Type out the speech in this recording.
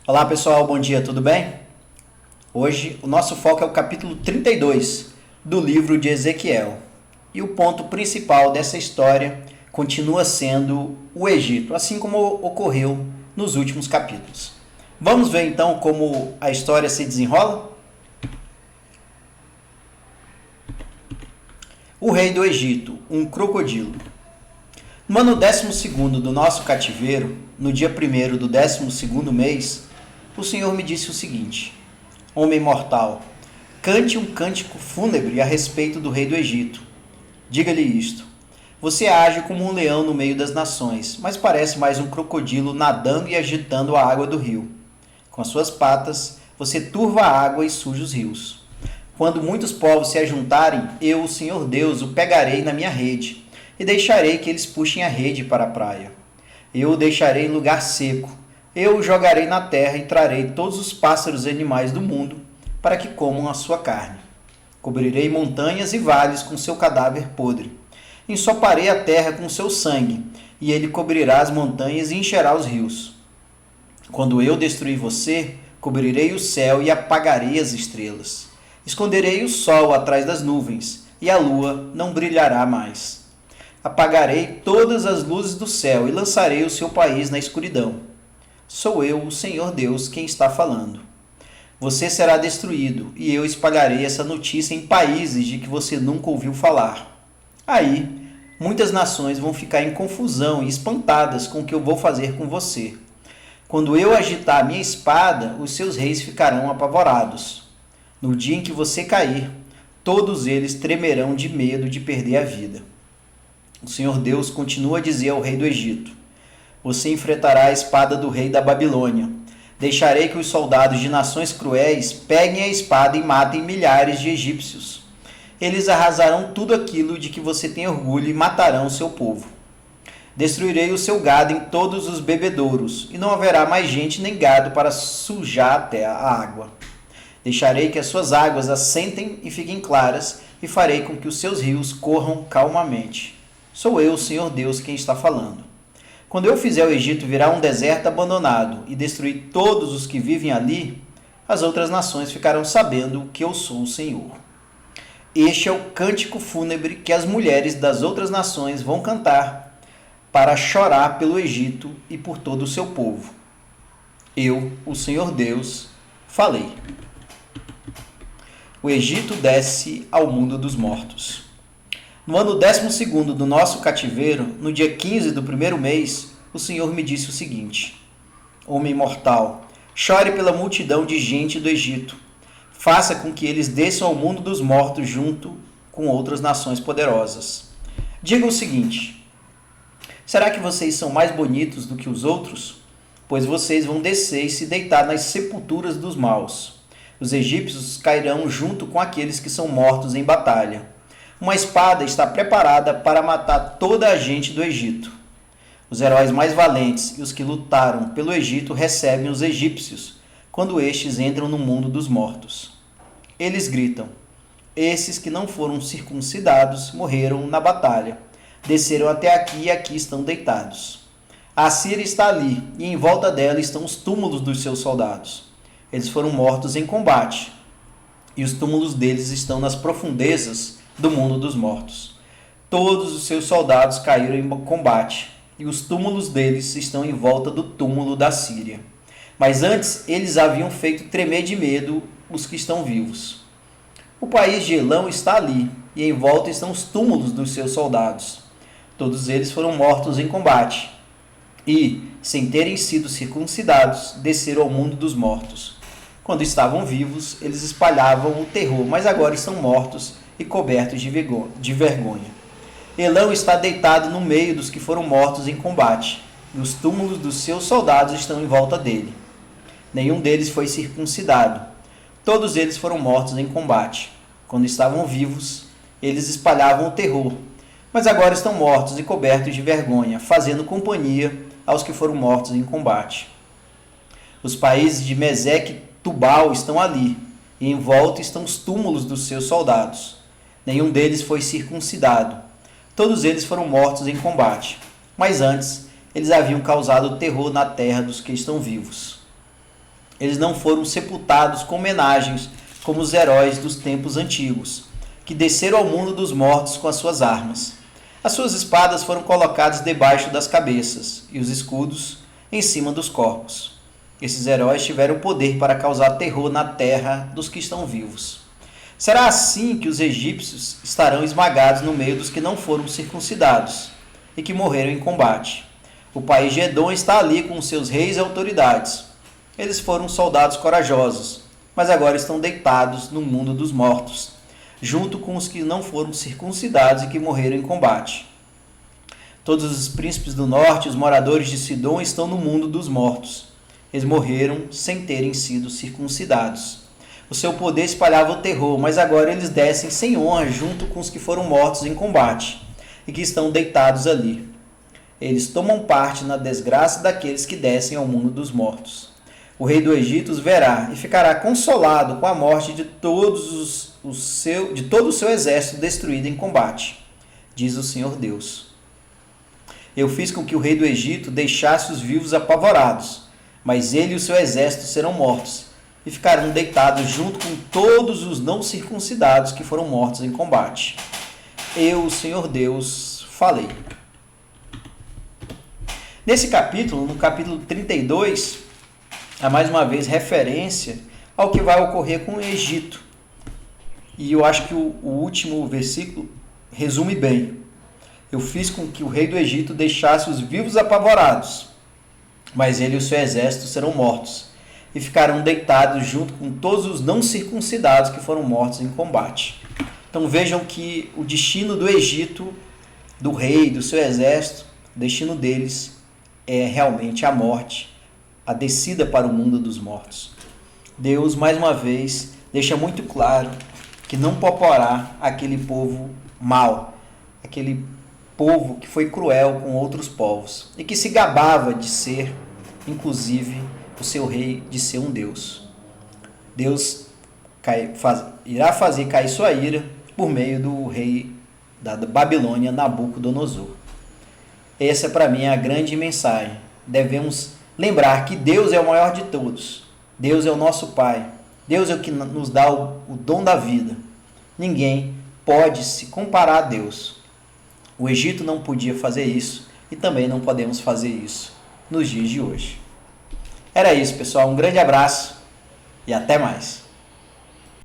Olá pessoal, bom dia, tudo bem? Hoje o nosso foco é o capítulo 32 do livro de Ezequiel. E o ponto principal dessa história continua sendo o Egito, assim como ocorreu nos últimos capítulos. Vamos ver então como a história se desenrola? O rei do Egito, um crocodilo. No ano 12º do nosso cativeiro, no dia 1º do 12º mês, o Senhor me disse o seguinte: Homem mortal, cante um cântico fúnebre a respeito do rei do Egito. Diga-lhe isto: você age como um leão no meio das nações, mas parece mais um crocodilo nadando e agitando a água do rio. Com as suas patas, você turva a água e suja os rios. Quando muitos povos se ajuntarem, eu, o Senhor Deus, o pegarei na minha rede e deixarei que eles puxem a rede para a praia. Eu o deixarei em lugar seco. Eu o jogarei na terra e trarei todos os pássaros e animais do mundo para que comam a sua carne. Cobrirei montanhas e vales com seu cadáver podre. Ensoparei a terra com seu sangue, e ele cobrirá as montanhas e encherá os rios. Quando eu destruir você, cobrirei o céu e apagarei as estrelas. Esconderei o sol atrás das nuvens, e a lua não brilhará mais. Apagarei todas as luzes do céu e lançarei o seu país na escuridão. Sou eu, o Senhor Deus, quem está falando. Você será destruído, e eu espalharei essa notícia em países de que você nunca ouviu falar. Aí, muitas nações vão ficar em confusão e espantadas com o que eu vou fazer com você. Quando eu agitar a minha espada, os seus reis ficarão apavorados. No dia em que você cair, todos eles tremerão de medo de perder a vida. O Senhor Deus continua a dizer ao rei do Egito: você enfrentará a espada do rei da Babilônia. Deixarei que os soldados de nações cruéis peguem a espada e matem milhares de egípcios. Eles arrasarão tudo aquilo de que você tem orgulho e matarão o seu povo. Destruirei o seu gado em todos os bebedouros, e não haverá mais gente nem gado para sujar até a água. Deixarei que as suas águas assentem e fiquem claras, e farei com que os seus rios corram calmamente. Sou eu, o Senhor Deus, quem está falando. Quando eu fizer o Egito virar um deserto abandonado e destruir todos os que vivem ali, as outras nações ficarão sabendo que eu sou o Senhor. Este é o cântico fúnebre que as mulheres das outras nações vão cantar para chorar pelo Egito e por todo o seu povo. Eu, o Senhor Deus, falei. O Egito desce ao mundo dos mortos. No ano 12º do nosso cativeiro, no dia 15 do primeiro mês, o Senhor me disse o seguinte: Homem mortal, chore pela multidão de gente do Egito. Faça com que eles desçam ao mundo dos mortos junto com outras nações poderosas. Diga o seguinte: será que vocês são mais bonitos do que os outros? Pois vocês vão descer e se deitar nas sepulturas dos maus. Os egípcios cairão junto com aqueles que são mortos em batalha. Uma espada está preparada para matar toda a gente do Egito. Os heróis mais valentes e os que lutaram pelo Egito recebem os egípcios quando estes entram no mundo dos mortos. Eles gritam: esses que não foram circuncidados morreram na batalha. Desceram até aqui e aqui estão deitados. A Síria está ali e em volta dela estão os túmulos dos seus soldados. Eles foram mortos em combate e os túmulos deles estão nas profundezas do mundo dos mortos. Todos os seus soldados caíram em combate, e os túmulos deles estão em volta do túmulo da Síria. Mas antes eles haviam feito tremer de medo os que estão vivos. O país de Elão está ali, e em volta estão os túmulos dos seus soldados. Todos eles foram mortos em combate, e, sem terem sido circuncidados, desceram ao mundo dos mortos. Quando estavam vivos, eles espalhavam o terror, mas agora estão mortos e cobertos de vergonha. Elão está deitado no meio dos que foram mortos em combate, e os túmulos dos seus soldados estão em volta dele. Nenhum deles foi circuncidado. Todos eles foram mortos em combate. Quando estavam vivos, eles espalhavam o terror, mas agora estão mortos e cobertos de vergonha, fazendo companhia aos que foram mortos em combate. Os países de Meseque e Tubal estão ali, e em volta estão os túmulos dos seus soldados. Nenhum deles foi circuncidado. Todos eles foram mortos em combate. Mas antes, eles haviam causado terror na terra dos que estão vivos. Eles não foram sepultados com homenagens como os heróis dos tempos antigos, que desceram ao mundo dos mortos com as suas armas. As suas espadas foram colocadas debaixo das cabeças e os escudos em cima dos corpos. Esses heróis tiveram poder para causar terror na terra dos que estão vivos. Será assim que os egípcios estarão esmagados no meio dos que não foram circuncidados e que morreram em combate. O país de Edom está ali com seus reis e autoridades. Eles foram soldados corajosos, mas agora estão deitados no mundo dos mortos, junto com os que não foram circuncidados e que morreram em combate. Todos os príncipes do norte e os moradores de Sidom estão no mundo dos mortos. Eles morreram sem terem sido circuncidados. O seu poder espalhava o terror, mas agora eles descem sem honra junto com os que foram mortos em combate e que estão deitados ali. Eles tomam parte na desgraça daqueles que descem ao mundo dos mortos. O rei do Egito os verá e ficará consolado com a morte de todo o seu exército destruído em combate, diz o Senhor Deus. Eu fiz com que o rei do Egito deixasse os vivos apavorados, mas ele e o seu exército serão mortos e ficarão deitados junto com todos os não circuncidados que foram mortos em combate. Eu, o Senhor Deus, falei. Nesse capítulo, no capítulo 32, há mais uma vez referência ao que vai ocorrer com o Egito. E eu acho que o último versículo resume bem. Eu fiz com que o rei do Egito deixasse os vivos apavorados, mas ele e o seu exército serão mortos e ficarão deitados junto com todos os não circuncidados que foram mortos em combate. Então vejam que o destino do Egito, do rei, do seu exército, o destino deles é realmente a morte, a descida para o mundo dos mortos. Deus, mais uma vez, deixa muito claro que não poporá aquele povo mau, aquele povo que foi cruel com outros povos e que se gabava de ser, inclusive, o seu rei, de ser um Deus. Deus irá fazer cair sua ira por meio do rei da Babilônia, Nabucodonosor. Essa, para mim, é a grande mensagem. Devemos lembrar que Deus é o maior de todos. Deus é o nosso Pai. Deus é o que nos dá o dom da vida. Ninguém pode se comparar a Deus. O Egito não podia fazer isso e também não podemos fazer isso nos dias de hoje. Era isso, pessoal. Um grande abraço e até mais.